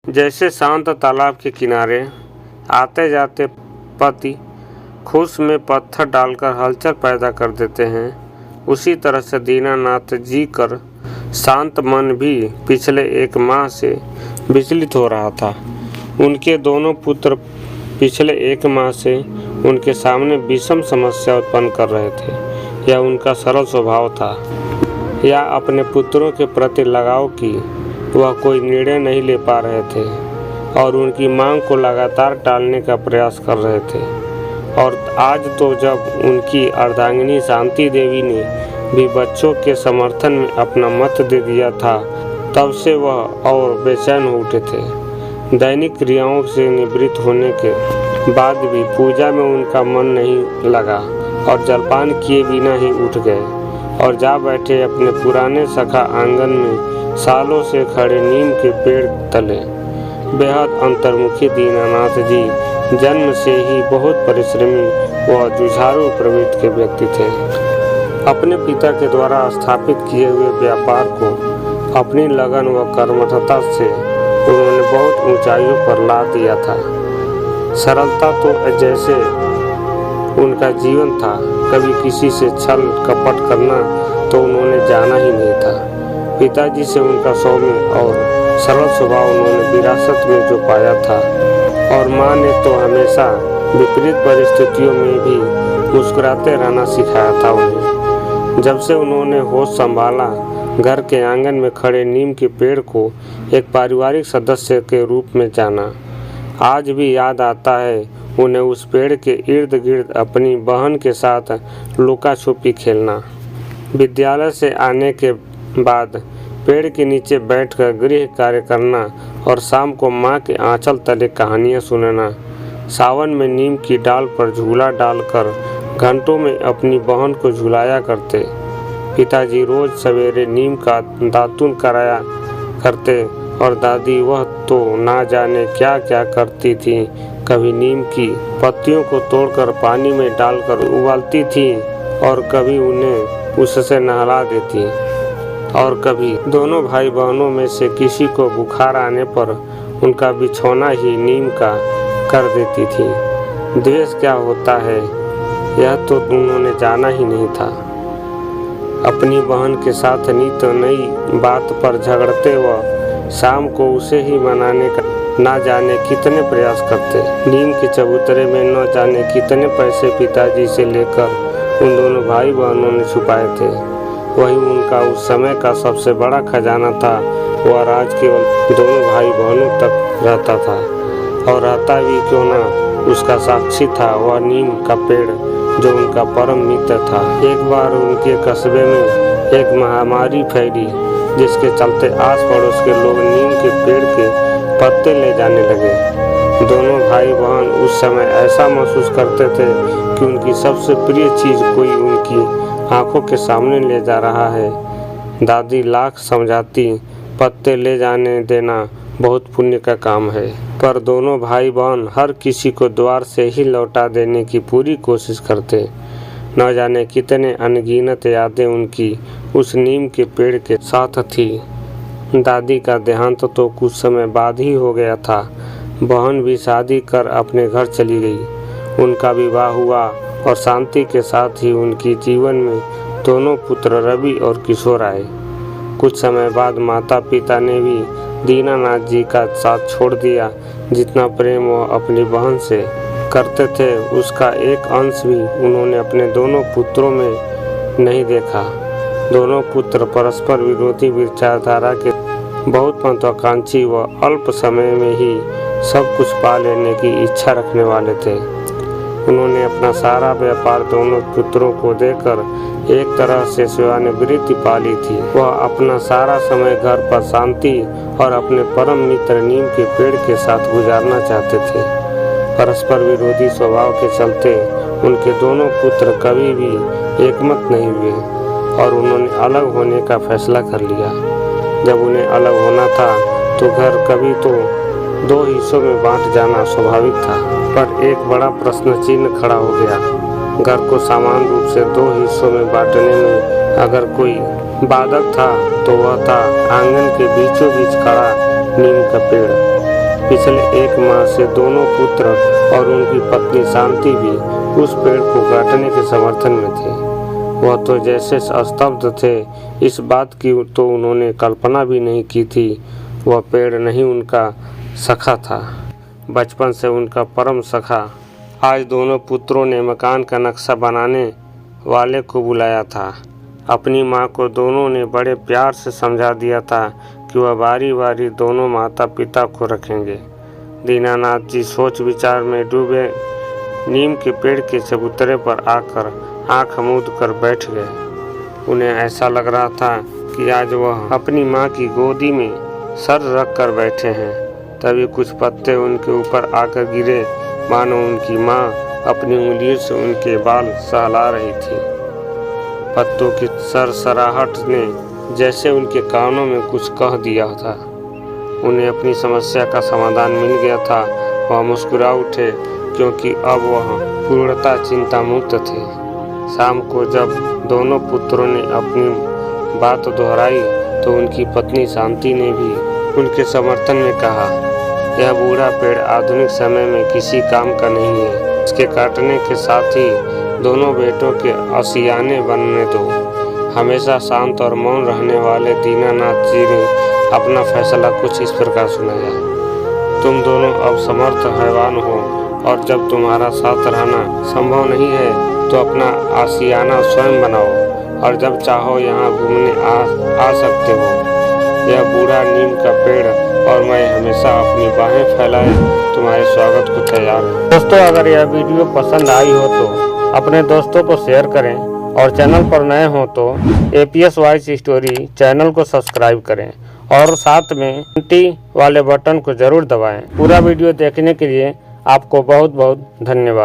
जैसे शांत तालाब के किनारे आते जाते पति खुश में पत्थर डालकर हलचल पैदा कर देते हैं, उसी तरह से दीनानाथ जी कर शांत मन भी पिछले 1 माह से विचलित हो रहा था। उनके दोनों पुत्र पिछले 1 माह से उनके सामने विषम समस्या उत्पन्न कर रहे थे। यह उनका सरल स्वभाव था या अपने पुत्रों के प्रति लगाव की वह कोई निर्णय नहीं ले पा रहे थे और उनकी मांग को लगातार टालने का प्रयास कर रहे थे। और आज तो जब उनकी अर्धांगिनी शांति देवी ने भी बच्चों के समर्थन में अपना मत दे दिया था, तब से वह और बेचैन हो उठे थे। दैनिक क्रियाओं से निवृत्त होने के बाद भी पूजा में उनका मन नहीं लगा और जलपान किए बिना ही उठ गए और जा बैठे अपने पुराने सखा आंगन में सालों से खड़े नीम के पेड़ तले। बेहद अंतर्मुखी दीनानाथ जी जन्म से ही बहुत परिश्रमी व जुझारू प्रवृत्ति के व्यक्ति थे। अपने पिता के द्वारा स्थापित किए हुए व्यापार को अपनी लगन व कर्मठता से उन्होंने बहुत ऊंचाइयों पर ला दिया था। सरलता तो जैसे उनका जीवन था, कभी किसी से छल कपट करना तो उन्होंने जाना ही नहीं था। पिताजी से उनका सौम्य और सरल स्वभाव उन्होंने विरासत में जो पाया था, और माँ ने तो हमेशा विपरीत परिस्थितियों में भी मुस्कुराते रहना सिखाया था उन्हें। जब से उन्होंने होश संभाला, घर के आंगन में खड़े नीम के पेड़ को एक पारिवारिक सदस्य के रूप में जाना। आज भी याद आता है उन्हें उस पेड़ के इर्द गिर्द अपनी बहन के साथ लुका छुपी खेलना। विद्यालय से आने के बाद पेड़ के नीचे बैठकर गृह कार्य करना और शाम को माँ के आंचल तले कहानियाँ सुनना। सावन में नीम की डाल पर झूला डालकर घंटों में अपनी बहन को झुलाया करते। पिताजी रोज सवेरे नीम का दातुन कराया करते और दादी वह तो ना जाने क्या क्या करती थी। कभी नीम की पत्तियों को तोड़कर पानी में डालकर उबालती थी और कभी उन्हें उससे नहला देती, और कभी दोनों भाई बहनों में से किसी को बुखार आने पर उनका बिछौना ही नीम का कर देती थी। द्वेष क्या होता है यह तो उन्होंने जाना ही नहीं था। अपनी बहन के साथ नित नई बात पर झगड़ते व शाम को उसे ही मनाने का ना जाने कितने प्रयास करते। नीम के चबूतरे में न जाने कितने पैसे पिताजी से लेकर उन दोनों भाई बहनों ने छुपाए थे। वही उनका उस समय का सबसे बड़ा खजाना था। वह राज केवल दोनों भाई बहनों तक रहता था, और रहता भी क्यों ना, उसका साक्षी था वह नीम का पेड़ जो उनका परम मित्र था। एक बार उनके कस्बे में एक महामारी फैली, जिसके चलते आस पड़ोस के लोग नीम के पेड़ के पत्ते ले जाने लगे। दोनों भाई बहन उस समय ऐसा महसूस करते थे कि उनकी सबसे प्रिय चीज़ कोई उनकी आंखों के सामने ले जा रहा है। दादी लाख समझाती, पत्ते ले जाने देना बहुत पुण्य का काम है, पर दोनों भाई बहन हर किसी को द्वार से ही लौटा देने की पूरी कोशिश करते। न जाने कितने अनगिनत यादें उनकी उस नीम के पेड़ के साथ थी। दादी का देहांत तो कुछ समय बाद ही हो गया था। बहन भी शादी कर अपने घर चली गई। उनका विवाह हुआ और शांति के साथ ही उनकी जीवन में दोनों पुत्र रवि और किशोर आए। कुछ समय बाद माता पिता ने भी दीनानाथ जी का साथ छोड़ दिया। जितना प्रेम वो अपनी बहन से करते थे, उसका एक अंश भी उन्होंने अपने दोनों पुत्रों में नहीं देखा। दोनों पुत्र परस्पर विरोधी विचारधारा के बहुत महत्वाकांक्षी व अल्प समय में ही सब कुछ पा लेने की इच्छा रखने वाले थे। उन्होंने अपना सारा व्यापार दोनों पुत्रों को देकर एक तरह से सेवानिवृत्ति पाली थी। वह अपना सारा समय घर पर शांति और अपने परम मित्र नीम के पेड़ के साथ गुजारना चाहते थे। परस्पर विरोधी स्वभाव के चलते उनके दोनों पुत्र कभी भी एकमत नहीं हुए और उन्होंने अलग होने का फैसला कर लिया। जब उन्हें अलग होना था तो घर कभी तो 2 हिस्सों में बांट जाना स्वाभाविक था, पर एक बड़ा प्रश्न चिन्ह खड़ा हो गया। घर को समान रूप से 2 हिस्सों में बांटने में अगर कोई बाधक था तो वह था आंगन के बीचों बीच खड़ा नीम का पेड़। पिछले 1 माह से दोनों पुत्र और उनकी पत्नी शांति भी उस पेड़ को काटने के समर्थन में थे। वह तो जैसे स्तब्ध थे। इस बात की तो उन्होंने कल्पना भी नहीं की थी। वह पेड़ नहीं उनका सखा था, बचपन से उनका परम सखा। आज दोनों पुत्रों ने मकान का नक्शा बनाने वाले को बुलाया था। अपनी माँ को दोनों ने बड़े प्यार से समझा दिया था कि वह बारी बारी दोनों माता पिता को रखेंगे। दीनानाथ जी सोच विचार में डूबे नीम के पेड़ के चबूतरे पर आकर आंख मूंद कर बैठ गए। उन्हें ऐसा लग रहा था कि आज वह अपनी माँ की गोदी में सर रख कर बैठे हैं। तभी कुछ पत्ते उनके ऊपर आकर गिरे, मानो उनकी माँ अपनी उंगलियों से उनके बाल सहला रही थी। पत्तों की सरसराहट ने जैसे उनके कानों में कुछ कह दिया था। उन्हें अपनी समस्या का समाधान मिल गया था। वह मुस्कुरा उठे, क्योंकि अब वह पूर्णतः चिंता मुक्त थे। शाम को जब दोनों पुत्रों ने अपनी बात दोहराई तो उनकी पत्नी शांति ने भी उनके समर्थन में कहा, यह बूढ़ा पेड़ आधुनिक समय में किसी काम का नहीं है। इसके काटने के साथ ही दोनों बेटों के असियाने बनने दो। हमेशा शांत और मौन रहने वाले दीनानाथ जी ने अपना फैसला कुछ इस प्रकार सुनाया। तुम दोनों अब समर्थ हैवान हो और जब तुम्हारा साथ रहना संभव नहीं है तो अपना आशियाना स्वयं बनाओ और जब चाहो यहाँ घूमने आ सकते हो। यह बूढ़ा नीम का पेड़ और मैं हमेशा अपनी बाहें फैलाए तुम्हारे स्वागत को तैयार हूँ। दोस्तों, अगर यह वीडियो पसंद आई हो तो अपने दोस्तों को शेयर करें और चैनल पर नए हो तो APS वॉइस स्टोरी चैनल को सब्सक्राइब करें और साथ में घंटी वाले बटन को जरूर दबाएं। पूरा वीडियो देखने के लिए आपको बहुत बहुत धन्यवाद।